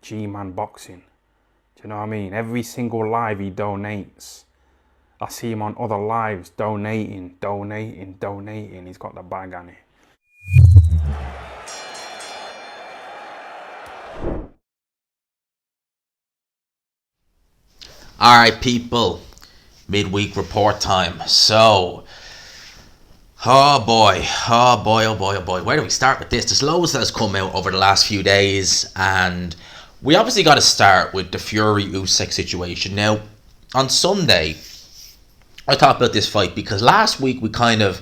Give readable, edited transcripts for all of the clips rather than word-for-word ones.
G-Man Boxing. Do you know what I mean? Every single live he donates. I see him on other lives donating. He's got the bag on it. Alright, people. Midweek report time. So, oh boy. Where do we start with this? There's loads that has come out over the last few days, and we obviously got to start with the Fury Usyk situation. Now, on Sunday, I talked about this fight because last week we were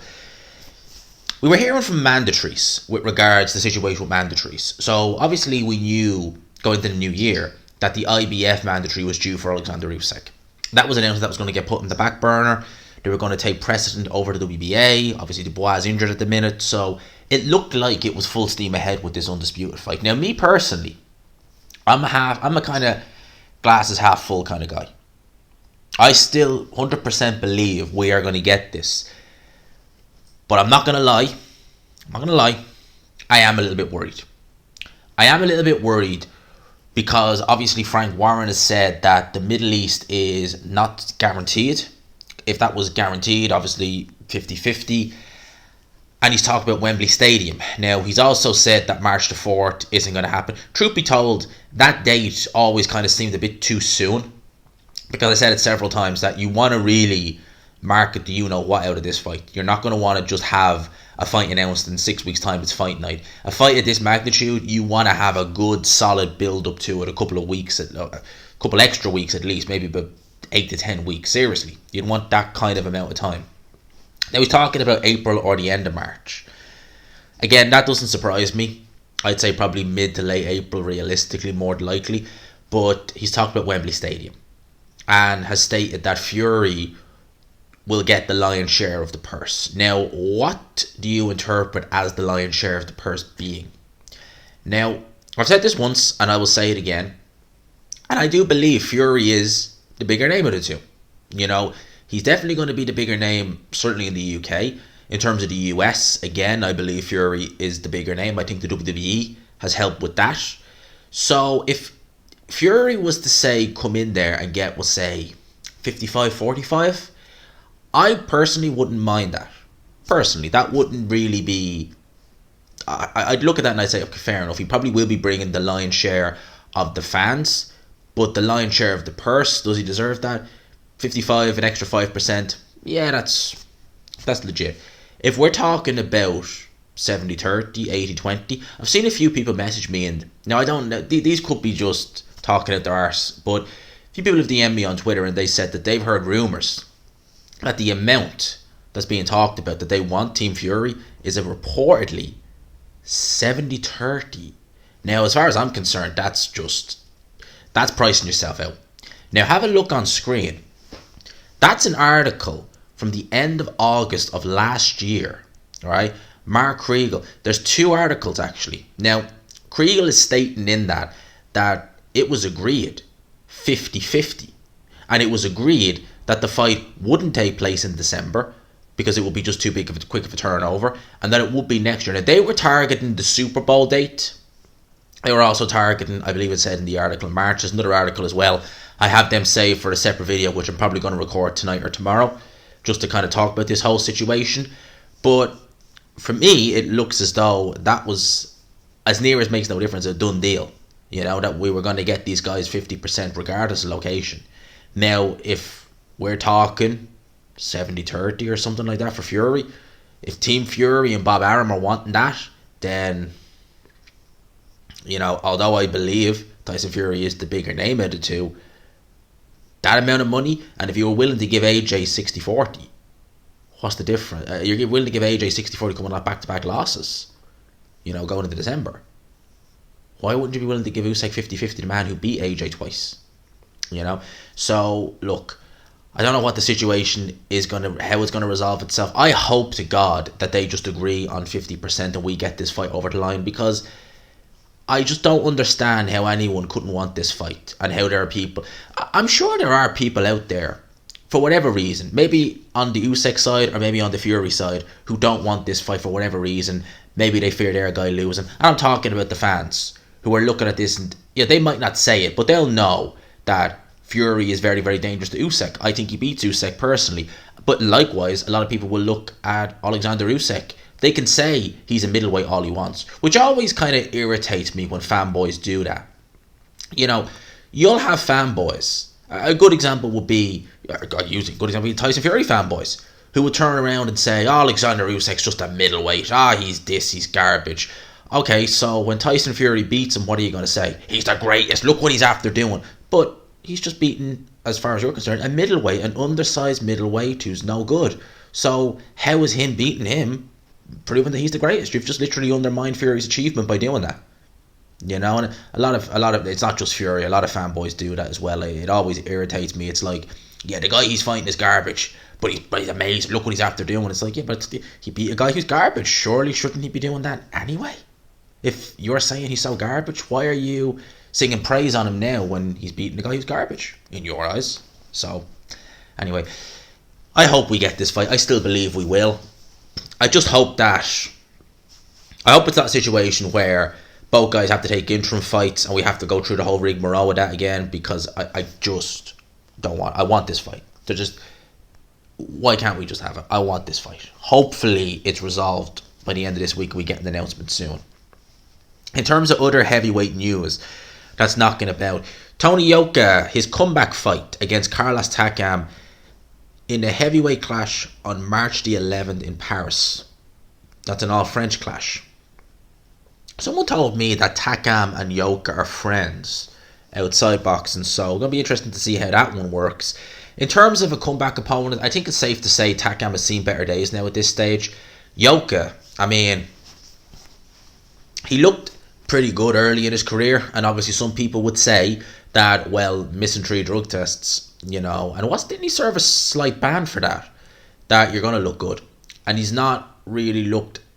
hearing from mandatories with regards to the situation with mandatories. So obviously we knew going into the new year that the IBF mandatory was due for Oleksandr Usyk. That was announced that was going to get put in the back burner. They were going to take precedent over the WBA. Obviously Dubois is injured at the minute, so it looked like it was full steam ahead with this undisputed fight. Now, me personally, I'm a kind of glasses half full kind of guy. I still 100% believe we are going to get this. But I'm not going to lie. I am a little bit worried. Because obviously Frank Warren has said that the Middle East is not guaranteed. If that was guaranteed, obviously 50-50. And he's talked about Wembley Stadium. Now, he's also said that March the 4th isn't going to happen. Truth be told, that date always kind of seemed a bit too soon. Because I said it several times that you want to really market the you-know-what out of this fight. You're not going to want to just have a fight announced in 6 weeks' time. It's fight night. A fight at this magnitude, you want to have a good, solid build-up to it. A couple extra weeks at least. Maybe about 8 to 10 weeks. Seriously. You'd want that kind of amount of time. Now, he's talking about April or the end of March. Again, that doesn't surprise me. I'd say probably mid to late April, realistically, more likely. But he's talked about Wembley Stadium. And has stated that Fury will get the lion's share of the purse. Now, what do you interpret as the lion's share of the purse being? Now, I've said this once, and I will say it again. And I do believe Fury is the bigger name of the two. You know, he's definitely going to be the bigger name, certainly in the UK. In terms of the US, again, I believe Fury is the bigger name. I think the WWE has helped with that. So, if Fury was to say, come in there and get, we'll say, 55-45, I personally wouldn't mind that. Personally, that wouldn't really be... I'd look at that and I'd say, okay, fair enough. He probably will be bringing the lion's share of the fans, but the lion's share of the purse, does he deserve that? 55, an extra 5%, yeah, that's legit. If we're talking about 70-30, 80-20, I've seen a few people message me, and now I don't know, these could be just talking out their arse, but a few people have DM'd me on Twitter and they said that they've heard rumours that the amount that's being talked about that they want Team Fury is reportedly 70-30. Now, as far as I'm concerned, that's pricing yourself out. Now, have a look on screen. That's an article from the end of August of last year, alright? Mark Kriegel. There's two articles, actually. Now, Kriegel is stating in that it was agreed 50-50. And it was agreed that the fight wouldn't take place in December because it would be just too quick of a turnover, and that it would be next year. Now, they were targeting the Super Bowl date. They were also targeting, I believe it said in the article, March. There's another article as well. I have them saved for a separate video, which I'm probably going to record tonight or tomorrow, just to kind of talk about this whole situation. But for me, it looks as though that was, as near as makes no difference, a done deal. You know, that we were going to get these guys 50% regardless of location. Now, if we're talking 70-30 or something like that for Fury, if Team Fury and Bob Arum are wanting that, then, you know, although I believe Tyson Fury is the bigger name out of the two, that amount of money, and if you were willing to give AJ 60-40, what's the difference? You're willing to give AJ 60-40 coming off back-to-back losses, you know, going into December. Why wouldn't you be willing to give Usyk 50-50, the man who beat AJ twice? You know? So, look, I don't know what the situation is how it's gonna resolve itself. I hope to God that they just agree on 50% and we get this fight over the line, because I just don't understand how anyone couldn't want this fight, and how there are people. I'm sure there are people out there, for whatever reason, maybe on the Usyk side or maybe on the Fury side, who don't want this fight for whatever reason. Maybe they fear their guy losing. And I'm talking about the fans who are looking at this, and yeah, they might not say it, but they'll know that Fury is very, very dangerous to Usyk. I think he beats Usyk personally. But likewise, a lot of people will look at Oleksandr Usyk. They can say he's a middleweight all he wants, which always kind of irritates me when fanboys do that. You know, you'll have fanboys. A good example would be, Tyson Fury fanboys, who would turn around and say, oh, Oleksandr Usyk's just a middleweight. He's garbage. Okay, so when Tyson Fury beats him, what are you going to say? He's the greatest. Look what he's after doing. But he's just beaten, as far as you're concerned, a middleweight, an undersized middleweight who's no good. So how is him beating him proving that he's the greatest? You've just literally undermined Fury's achievement by doing that. You know, and a lot of it's not just Fury. A lot of fanboys do that as well. It always irritates me. It's like, yeah, the guy he's fighting is garbage, but he's amazing. Look what he's after doing. It's like, yeah, but he beat a guy who's garbage. Surely shouldn't he be doing that anyway? If you're saying he's so garbage, why are you singing praise on him now when he's beating the guy who's garbage in your eyes? So, anyway, I hope we get this fight. I still believe we will. I just hope it's that situation where both guys have to take interim fights and we have to go through the whole rigmarole with that again, because I just don't want. I want this fight. Why can't we just have it? I want this fight. Hopefully it's resolved by the end of this week. We get an announcement soon. In terms of other heavyweight news that's knocking about, Tony Yoka, his comeback fight against Carlos Takam in a heavyweight clash on March the 11th in Paris. That's an all-French clash. Someone told me that Takam and Yoka are friends outside boxing, so it's going to be interesting to see how that one works. In terms of a comeback opponent, I think it's safe to say Takam has seen better days now at this stage. Yoka, I mean, he looked pretty good early in his career, and obviously some people would say that, well, missing 3 drug tests, you know, and didn't he serve a slight ban for that you're going to look good? And he's not really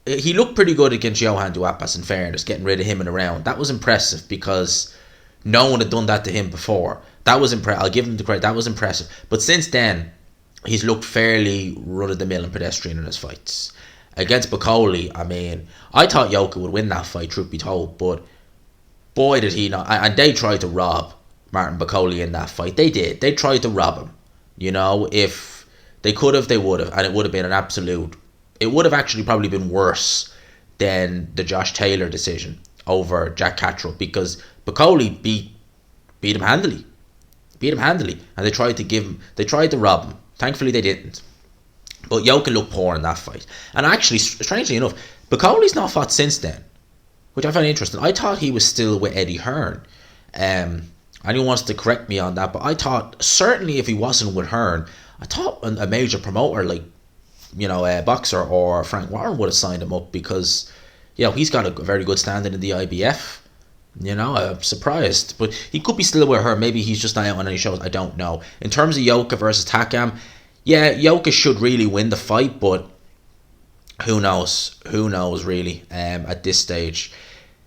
he looked pretty good against Johan Duapas, in fairness, getting rid of him in a round. That was impressive because no one had done that to him before. That was impressive. I'll give him the credit. That was impressive. But since then, he's looked fairly run-of-the-mill and pedestrian in his fights. Against Bacoli, I mean, I thought Yoka would win that fight, truth be told, but boy did he not. And they tried to rob Martin Bacoli in that fight. They did. They tried to rob him. You know, if they could have, they would have. And it would have been an absolute... It would have actually probably been worse than the Josh Taylor decision over Jack Cattrall, because Bacoli beat him handily. And they tried to rob him. Thankfully they didn't. But Yoka looked poor in that fight. And actually, strangely enough, Bacoli's not fought since then, which I find interesting. I thought he was still with Eddie Hearn. Anyone wants to correct me on that, but I thought, certainly if he wasn't with Hearn, I thought a major promoter like, you know, a Boxer or Frank Warren would have signed him up, because, you know, he's got a very good standing in the IBF. You know, I'm surprised. But he could be still with Hearn. Maybe he's just not out on any shows. I don't know. In terms of Yoka versus Takam, yeah, Yoka should really win the fight, but who knows? Who knows, really, at this stage.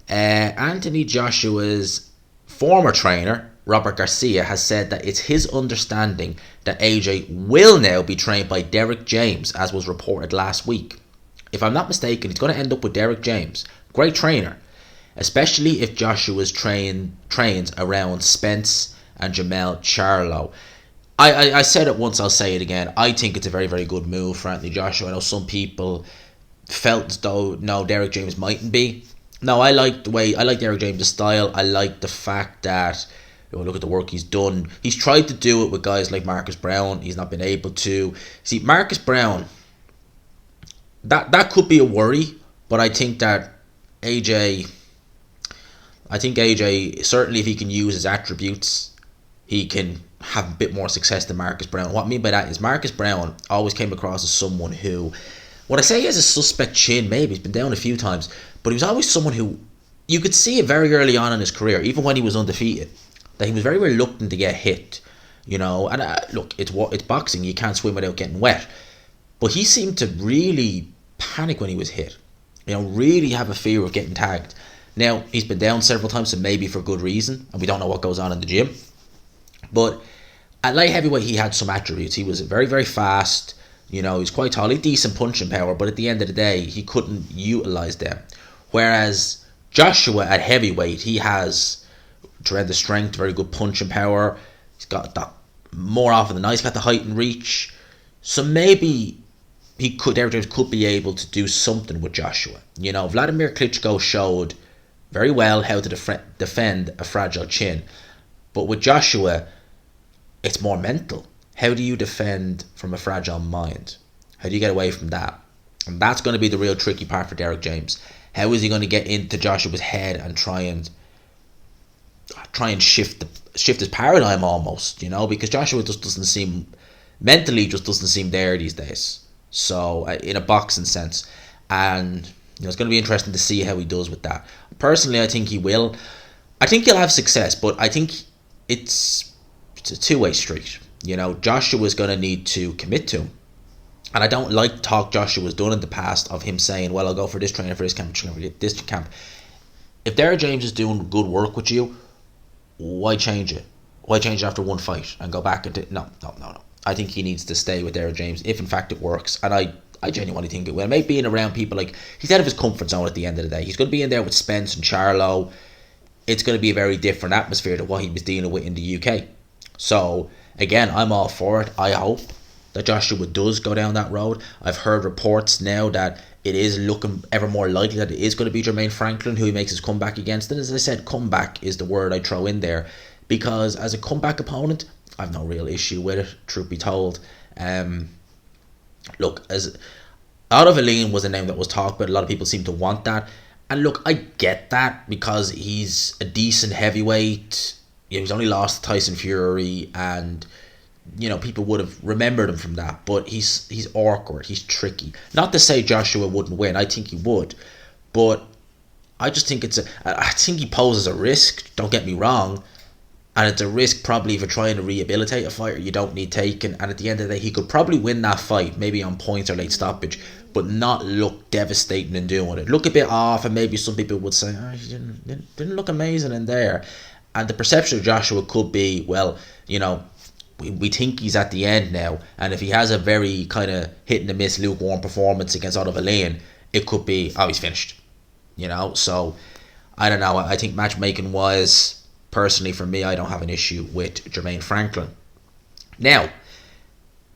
Anthony Joshua's former trainer, Robert Garcia, has said that it's his understanding that AJ will now be trained by Derek James, as was reported last week. If I'm not mistaken, he's going to end up with Derek James. Great trainer, especially if Joshua's trains around Spence and Jamel Charlo. I said it once, I'll say it again. I think it's a very, very good move for Anthony Joshua. I know some people felt as though, no, Derek James mightn't be. No, I like Derek James' style. I like the fact that, you know, look at the work he's done. He's tried to do it with guys like Marcus Brown. He's not been able to. See, Marcus Brown, that could be a worry, but I think that AJ, certainly if he can use his attributes, he can have a bit more success than Marcus Brown. What I mean by that is Marcus Brown always came across as someone who, what I say, has a suspect chin, maybe. He's been down a few times, but he was always someone who, you could see it very early on in his career, even when he was undefeated, that he was very reluctant to get hit, you know. And look, it's boxing, you can't swim without getting wet, but he seemed to really panic when he was hit, you know, really have a fear of getting tagged. Now, he's been down several times, so maybe for good reason, and we don't know what goes on in the gym. But at light heavyweight, he had some attributes. He was very, very fast. You know, he's quite tall. He had decent punching power, but at the end of the day, he couldn't utilise them. Whereas Joshua at heavyweight, he has tremendous strength, very good punching power. He's got that more often than not. He's got the height and reach. So maybe Derek James could be able to do something with Joshua. You know, Vladimir Klitschko showed very well how to defend a fragile chin. But with Joshua, it's more mental. How do you defend from a fragile mind? How do you get away from that? And that's going to be the real tricky part for Derek James. How is he going to get into Joshua's head and try and shift his paradigm almost, you know, because Joshua just doesn't seem there these days. So in a boxing sense, and you know, it's going to be interesting to see how he does with that. Personally, I think he will. I think he'll have success, but I think it's a two-way street. You know, Joshua's going to need to commit to him. And I don't like the talk Joshua's done in the past of him saying, well, I'll go for this trainer, for this camp, for this camp. If Derek James is doing good work with you, why change it? Why change it after one fight and go back into... No. I think he needs to stay with Derek James if in fact it works. And I genuinely think it will. Maybe being around people like... He's out of his comfort zone at the end of the day. He's going to be in there with Spence and Charlo. It's going to be a very different atmosphere to what he was dealing with in the UK. So, again, I'm all for it. I hope that Joshua does go down that road. I've heard reports now that it is looking ever more likely that it is going to be Jermaine Franklin who he makes his comeback against. And as I said, comeback is the word I throw in there, because as a comeback opponent, I've no real issue with it, truth be told. Look, as Oleksandr was a name that was talked about. A lot of people seem to want that. And look, I get that because he's a decent heavyweight. He's only lost to Tyson Fury, and you know, people would have remembered him from that, but he's awkward, he's tricky. Not to say Joshua wouldn't win, I think he would, but I just think I think he poses a risk, don't get me wrong, and it's a risk probably if you're trying to rehabilitate a fighter you don't need taken, and at the end of the day, he could probably win that fight, maybe on points or late stoppage, but not look devastating in doing it. Look a bit off, and maybe some people would say, oh, he didn't look amazing in there. And the perception of Joshua could be, well, you know, we think he's at the end now, and if he has a very kind of hit and miss lukewarm performance against Oleksandr, it could be, oh, he's finished, you know. So I don't know. I think matchmaking wise, personally for me, I don't have an issue with Jermaine Franklin. Now,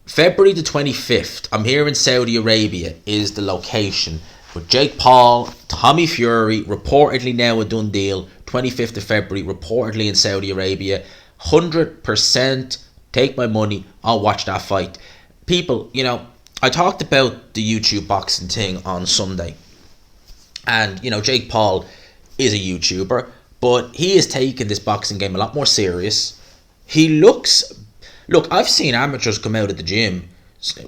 February the 25th, I'm here in Saudi Arabia, is the location with Jake Paul, Tommy Fury, reportedly now a done deal. 25th of February, reportedly in Saudi Arabia. 100%. Take my money, I'll watch that fight. People, you know, I talked about the YouTube boxing thing on Sunday. And, you know, Jake Paul is a YouTuber, but he is taking this boxing game a lot more serious. Look, I've seen amateurs come out of the gym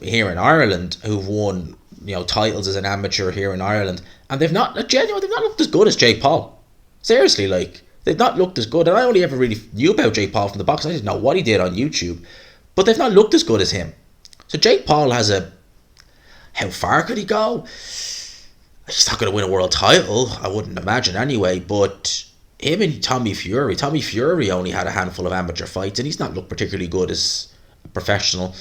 here in Ireland who've won, you know, titles as an amateur here in Ireland, and they've not looked as good as Jake Paul. Seriously, like, they've not looked as good, and I only ever really knew about Jake Paul from the box. I didn't know what he did on YouTube, but they've not looked as good as him. So Jake Paul has how far could he go? He's not going to win a world title, I wouldn't imagine anyway, but him and Tommy Fury only had a handful of amateur fights, and he's not looked particularly good as a professional.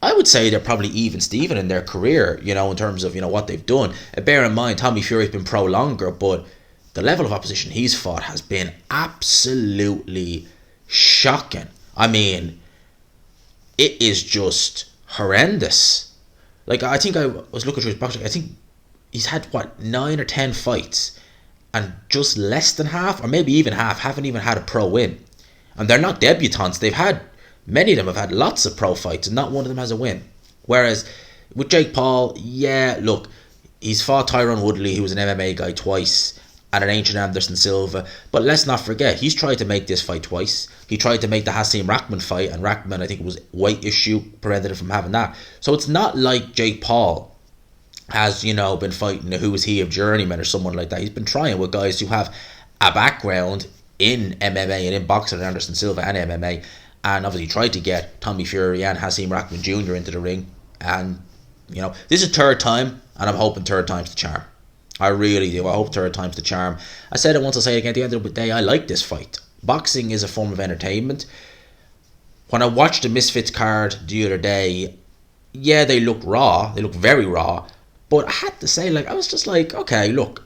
I would say they're probably even Steven in their career, you know, in terms of, you know, what they've done. Bear in mind, Tommy Fury's been pro longer, but the level of opposition he's fought has been absolutely shocking. I mean, it is just horrendous. Like, I think I was looking through his boxing. I think he's had, 9 or 10 fights, and just less than half, or maybe even half, haven't even had a pro win. And they're not debutants. Many of them have had lots of pro fights, and not one of them has a win. Whereas with Jake Paul, yeah, look, he's fought Tyron Woodley, who was an MMA guy, twice, and an ancient Anderson Silva. But let's not forget, he's tried to make this fight twice. He tried to make the Hasim Rahman fight, and Rahman, I think it was weight issue, prevented him from having that. So it's not like Jake Paul has, you know, been fighting a who was he of journeyman or someone like that. He's been trying with guys who have a background in MMA and in boxing, Anderson Silva and MMA, and obviously tried to get Tommy Fury and Hasim Rahman Jr. into the ring. And, you know, this is third time, and I'm hoping third time's the charm. I really do. I hope third time's the charm. I said it once, I'll say it again. At the end of the day, I like this fight. Boxing is a form of entertainment. When I watched the Misfits card the other day, yeah, they look raw. They look very raw. But I had to say, like, I was just like, okay, look,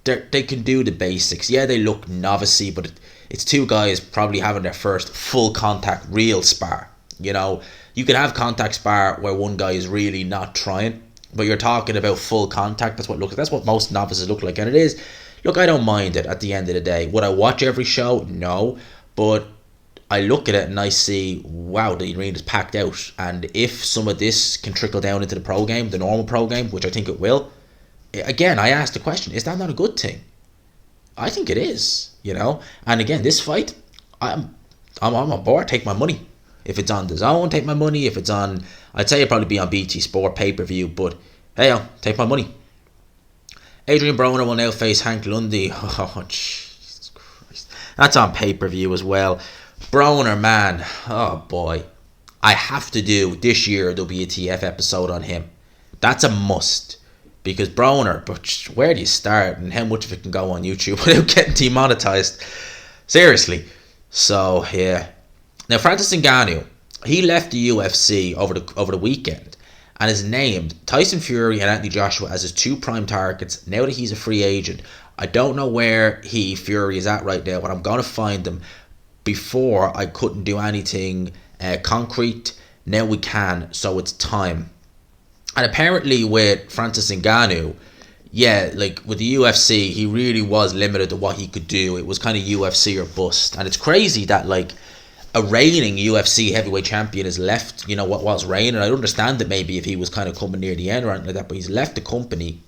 they can do the basics. Yeah, they look novice-y, but it's two guys probably having their first full contact real spar. You know, you can have contact spar where one guy is really not trying, but you're talking about full contact. That's what most novices look like, and it is. Look, I don't mind it at the end of the day. Would I watch every show? No, but I look at it and I see, wow, the arena's packed out. And if some of this can trickle down into the pro game, the normal pro game, which I think it will, again, I ask the question, is that not a good thing? I think it is, you know. And again, this fight, I'm on board. Take my money. If it's on DAZN, take my money. If it's on, I'd say it'd probably be on BT Sport pay-per-view, but hey, I'll take my money. Adrian Broner will now face Hank Lundy. Oh, Jesus Christ. That's on pay-per-view as well. Broner, man. Oh, boy. I have to do this year a WTF episode on him. That's a must. Because Broner, but where do you start? And how much of it can go on YouTube without getting demonetized? Seriously. So, yeah. Now, Francis Ngannou, he left the UFC over the weekend and is named Tyson Fury and Anthony Joshua as his two prime targets now that he's a free agent. I don't know where Fury is at right now, but I'm going to find him. Before, I couldn't do anything concrete. Now we can, so it's time. And apparently with Francis Ngannou, yeah, like with the UFC, he really was limited to what he could do. It was kind of UFC or bust. And it's crazy that like a reigning UFC heavyweight champion is left, you know, what was reigning. I understand that maybe if he was kind of coming near the end or anything like that, but he's left the company.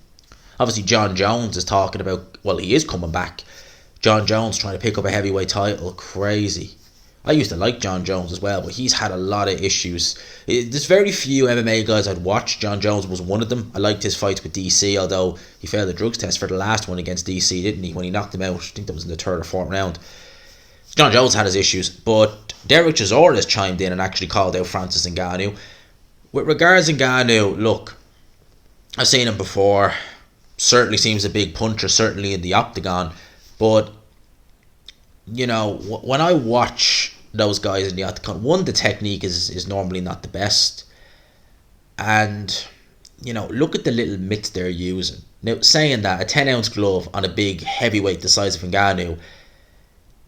Obviously, John Jones is talking about, well, he is coming back. John Jones trying to pick up a heavyweight title. Crazy. I used to like John Jones as well, but he's had a lot of issues. There's very few MMA guys I'd watch. John Jones was one of them. I liked his fights with DC, although he failed the drugs test for the last one against DC, didn't he? When he knocked him out, I think that was in the third or fourth round. John Jones had his issues, but Derek Chisora has chimed in and actually called out Francis Ngannou. With regards to Ngannou, look, I've seen him before. Certainly seems a big puncher, certainly in the octagon. But, you know, when I watch those guys in the octagon, one, the technique is normally not the best. And, you know, look at the little mitts they're using. Now, saying that, a 10-ounce glove on a big heavyweight the size of Ngannou,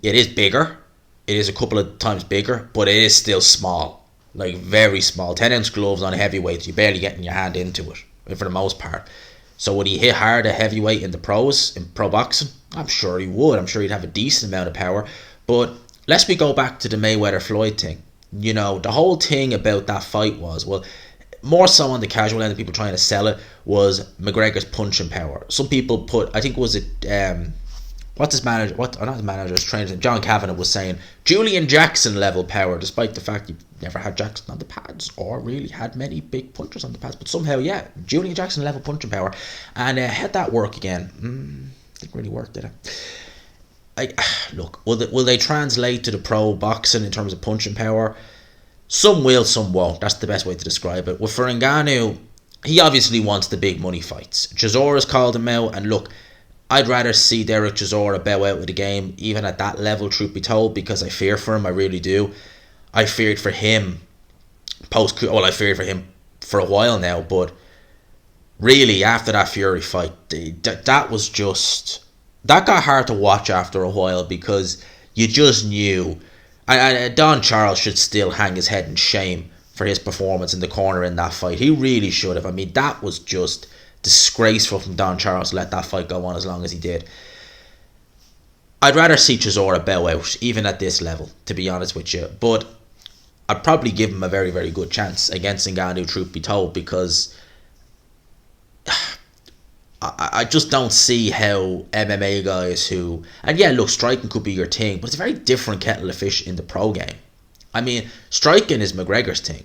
it is bigger. It is a couple of times bigger, but it is still small. Like, very small. 10-ounce gloves on a heavyweight, you're barely getting your hand into it, for the most part. So would he hit hard a heavyweight in the pros, in pro boxing? I'm sure he would. I'm sure he'd have a decent amount of power. But let's go back to the Mayweather-Floyd thing. You know, the whole thing about that fight was, well, more so on the casual end of people trying to sell it, was McGregor's punching power. Some people put, I think it was what's his manager, not his manager, his trainer, John Kavanagh was saying, Julian Jackson level power, despite the fact he never had Jackson on the pads or really had many big punchers on the pads. But somehow, yeah, Julian Jackson level punching power. And how'd that work again? Didn't really work, did it? Look, will they translate to the pro boxing in terms of punching power? Some will, some won't. That's the best way to describe it. Well, for Ngannou, he obviously wants the big money fights. Chisora's called him out, and look, I'd rather see Derek Chisora bow out with the game, even at that level, truth be told, because I fear for him, I really do. I feared for him I feared for him for a while now, but really, after that Fury fight, that was just, that got hard to watch after a while, because you just knew, and Don Charles should still hang his head in shame for his performance in the corner in that fight. He really should have. I mean, that was just disgraceful from Don Charles to let that fight go on as long as he did. I'd rather see Chisora bow out, even at this level, to be honest with you. But I'd probably give him a very, very good chance against Ngannou, truth be told, because I just don't see how MMA guys who... And yeah, look, striking could be your thing, but it's a very different kettle of fish in the pro game. I mean, striking is McGregor's thing.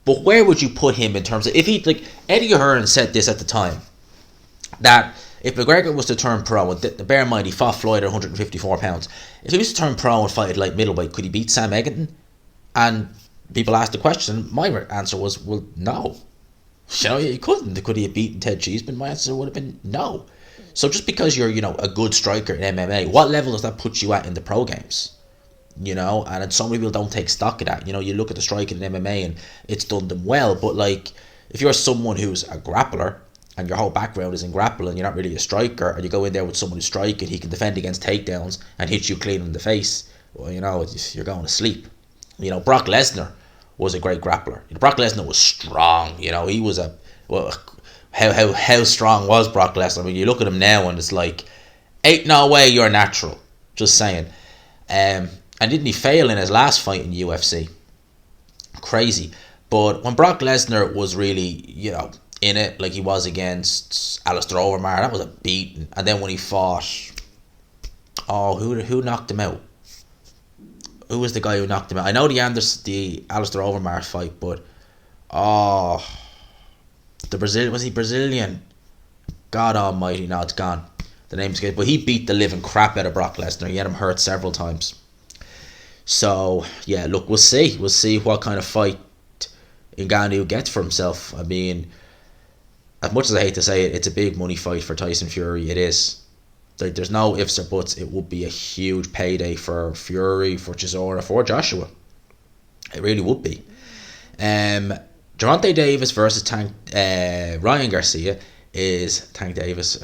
But where would you put him in terms of... If he... Like, Eddie Hearn said this at the time, that if McGregor was to turn pro, and bear in mind he fought Floyd at 154 pounds, if he was to turn pro and fight at light middleweight, could he beat Sam Egerton? And people asked the question, my answer was, well, no. You know, he couldn't. Could he have beaten Ted Cheeseman? My answer would have been no. So just because you're, you know, a good striker in MMA, what level does that put you at in the pro games? You know, and so many people don't take stock of that. You know, you look at the striking in MMA and it's done them well, but like, if you're someone who's a grappler and your whole background is in grappling, you're not really a striker, and you go in there with someone who's striking, he can defend against takedowns and hit you clean in the face, well, you're going to sleep. Brock Lesnar was a great grappler. Brock Lesnar was strong. He was how strong was Brock Lesnar? I mean, you look at him now and it's like, ain't no way you're natural. Just saying. And didn't he fail in his last fight in UFC? Crazy. But when Brock Lesnar was really, in it, like he was against Alistair Overmars, that was a beating. And then when he fought, who knocked him out? Who was the guy who knocked him out? I know the Alistair Overmars fight, but the Brazilian, was he Brazilian? God almighty, no, it's gone. The name's good, but he beat the living crap out of Brock Lesnar. He had him hurt several times. So yeah, look, we'll see. We'll see what kind of fight Ngannou gets for himself. I mean, as much as I hate to say it, it's a big money fight for Tyson Fury. It is. There's no ifs or buts. It would be a huge payday for Fury, for Chisora, for Joshua. It really would be. Gervonta Davis versus Ryan Garcia is Tank Davis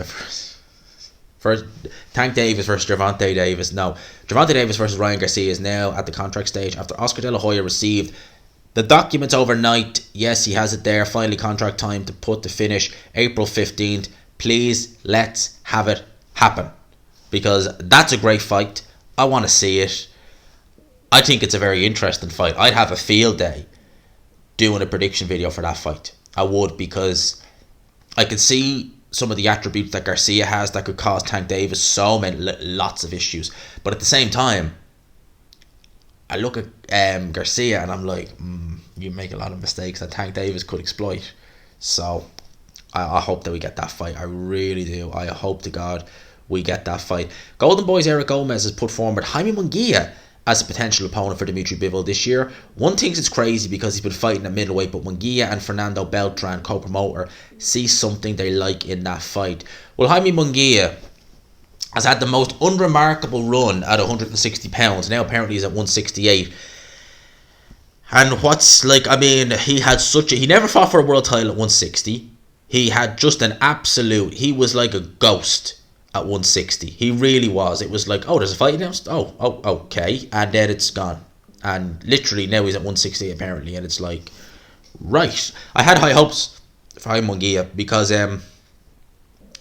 versus Gervonta Davis. No, Gervonta Davis versus Ryan Garcia is now at the contract stage after Oscar De La Hoya received the documents overnight. Yes, he has it there. Finally, contract time to put the finish April 15th. Please, let's have it happen, because that's a great fight. I want to see it. I think it's a very interesting fight. I'd have a field day doing a prediction video for that fight. I would, because I could see some of the attributes that Garcia has that could cause Tank Davis lots of issues. But at the same time, I look at Garcia and I'm like, you make a lot of mistakes that Tank Davis could exploit. So I hope that we get that fight. I really do. I hope to God we get that fight. Golden Boy's Eric Gomez has put forward Jaime Munguia as a potential opponent for Dimitri Bivol this year. One thinks it's crazy because he's been fighting at middleweight, but Munguia and Fernando Beltran, co-promoter, see something they like in that fight. Well, Jaime Munguia has had the most unremarkable run at 160 pounds. Now apparently he's at 168. And he never fought for a world title at 160. He had just he was like a ghost at 160. He really was. It was like, there's a fight announced? Okay. And then it's gone. And literally now he's at 160 apparently. And it's like, right. I had high hopes for Jaime Munguia because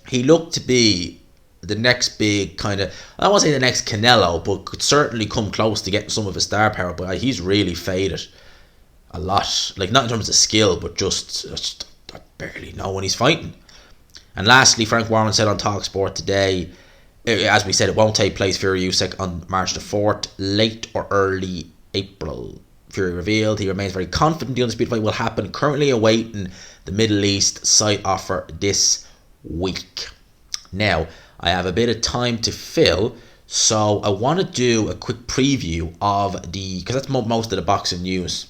he looked to be the next big kind of, I don't want to say the next Canelo, but could certainly come close to getting some of his star power. But he's really faded a lot. Like, not in terms of skill, but just I barely know when he's fighting. And lastly, Frank Warren said on TalkSport today, as we said, it won't take place Fury Usyk on March the 4th, late or early April. Fury revealed he remains very confident the undisputed fight will happen, currently awaiting the Middle East site offer this week. Now, I have a bit of time to fill, so I want to do a quick preview of because that's most of the boxing news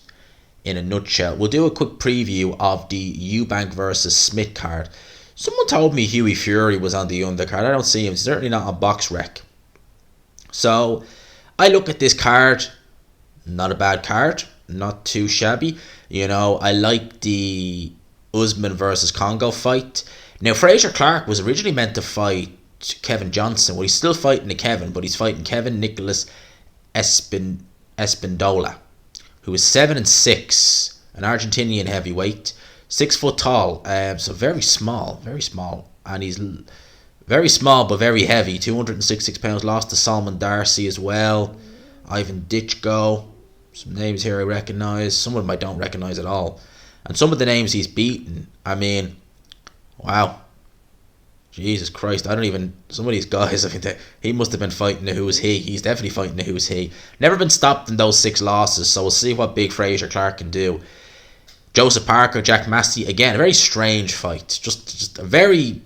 in a nutshell. We'll do a quick preview of the Eubank versus Smith card. Someone told me Hughie Fury was on the undercard. I don't see him. He's certainly not on BoxRec. So I look at this card. Not a bad card. Not too shabby. I like the Usman versus Congo fight. Now, Fraser Clark was originally meant to fight Kevin Johnson. Well, he's still fighting the Kevin, but he's fighting Kevin Nicholas Espindola, who is 7'6", an Argentinian heavyweight. 6 foot tall, so very small, and he's very small but very heavy. 266 pounds. Lost to Salman Darcy as well. Ivan Ditchko. Some names here I recognise. Some of them I don't recognise at all. And some of the names he's beaten, I mean, wow, Jesus Christ! Some of these guys, he must have been fighting the who's he. He's definitely fighting the who's he. Never been stopped in those 6 losses. So we'll see what big Fraser Clark can do. Joseph Parker, Jack Massey, again, a very strange fight. Just a very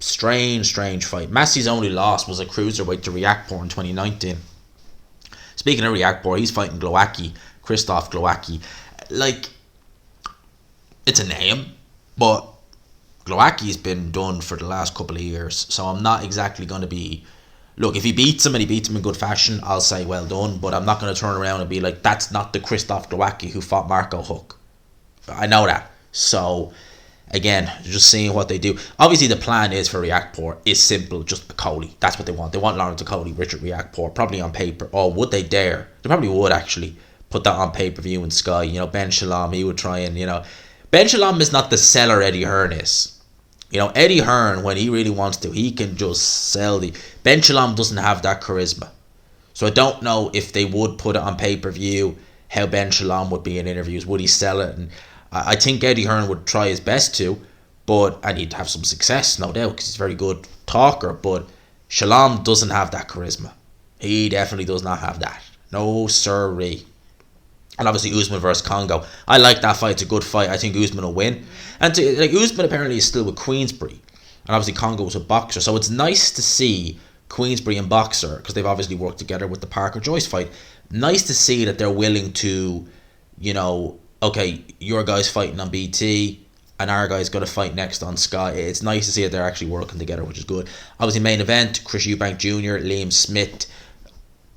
strange fight. Massey's only loss was a cruiserweight to Riakporhe in 2019. Speaking of Riakporhe, he's fighting Krzysztof Glowacki. Like, it's a name, but Glowacki's been done for the last couple of years, so I'm not exactly going to be... Look, if he beats him and he beats him in good fashion, I'll say well done, but I'm not going to turn around and be like, that's not the Krzysztof Glowacki who fought Marco Huck. I know that. So Again, just seeing what they do. Obviously, the plan is for Riakporhe is simple, just a Cody. That's what they want. They want Lawrence Cody, Richard Riakporhe, probably on paper. Or would they dare? They probably would actually put that on pay-per-view in Sky. You know, Ben Shalom, he would try and, you know. Ben Shalom is not the seller Eddie Hearn is. You know, Eddie Hearn, when he really wants to, he can just sell the... Ben Shalom doesn't have that charisma. So I don't know if they would put it on pay-per-view, how Ben Shalom would be in interviews. Would he sell it? And I think Eddie Hearn would try his best to, and he'd have some success, no doubt, because he's a very good talker. But Shalom doesn't have that charisma. He definitely does not have that. No sirree. And obviously Usman versus Congo. I like that fight. It's a good fight. I think Usman will win. And Usman apparently is still with Queensbury. And obviously Congo was a boxer. So it's nice to see Queensbury and Boxer, because they've obviously worked together with the Parker Joyce fight. Nice to see that they're willing to, you know, okay, your guy's fighting on BT and our guy's going to fight next on Sky. It's nice to see that they're actually working together, which is good. Obviously, main event, Chris Eubank Jr., Liam Smith.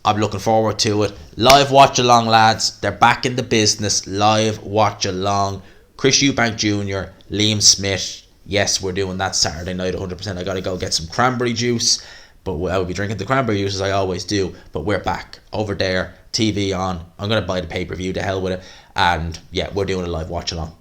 I'm looking forward to it. Live watch along, lads. They're back in the business. Live watch along. Chris Eubank Jr., Liam Smith. Yes, we're doing that Saturday night 100%. I got to go get some cranberry juice. But I will be drinking the cranberry juice as I always do. But we're back over there. TV on. I'm going to buy the pay-per-view. To hell with it. And yeah, we're doing a live watch along.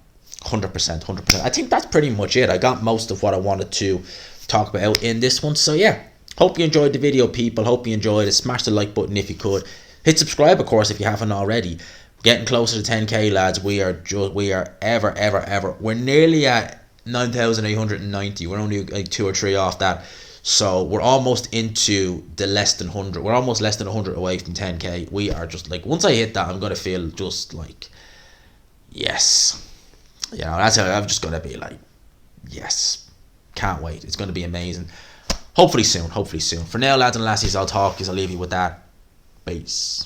100%. I think that's pretty much it. I got most of what I wanted to talk about in this one. So yeah, hope you enjoyed the video, people. Hope you enjoyed it. Smash the like button if you could. Hit subscribe, of course, if you haven't already. Getting closer to 10k, lads. We are ever. We're nearly at 9,890. We're only like 2 or 3 off that. So we're almost into the less than 100. We're almost less than 100 away from 10k. We are just like, once I hit that, I'm going to feel just like, yes. You know, that's how I'm just going to be like, yes. Can't wait. It's going to be amazing. Hopefully soon. For now, lads and lassies, I'll leave you with that. Peace.